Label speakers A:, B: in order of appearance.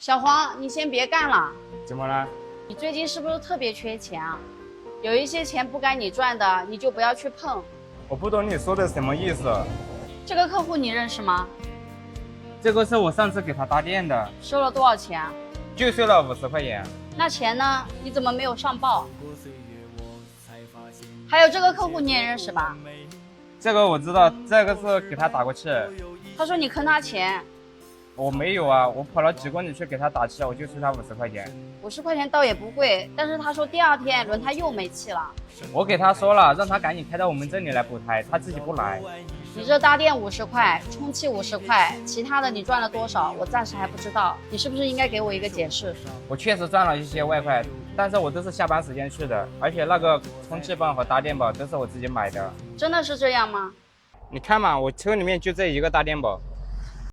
A: 小黄，你先别干了。
B: 怎么了？
A: 你最近是不是特别缺钱啊？有一些钱不该你赚的，你就不要去碰。
B: 我不懂你说的什么意思。
A: 这个客户你认识吗？
B: 这个是我上次给他搭电的，
A: 收了多少钱啊？
B: 就收了50块钱。
A: 那钱呢？你怎么没有上报？还有这个客户你也认识吧？
B: 这个我知道，这个是给他打过气。
A: 他说你坑他钱。
B: 我没有啊，我跑了几公里去给他打气，我就收他50块钱。
A: 50块钱倒也不贵，但是他说第二天轮胎又没气了。
B: 我给他说了，让他赶紧开到我们这里来补胎，他自己不来。
A: 你这搭电50块，充气50块，其他的你赚了多少？我暂时还不知道，你是不是应该给我一个解释？
B: 我确实赚了一些外快，但是我都是下班时间去的，而且那个充气棒和搭电宝都是我自己买的。
A: 真的是这样吗？
B: 你看嘛，我车里面就这一个搭电宝。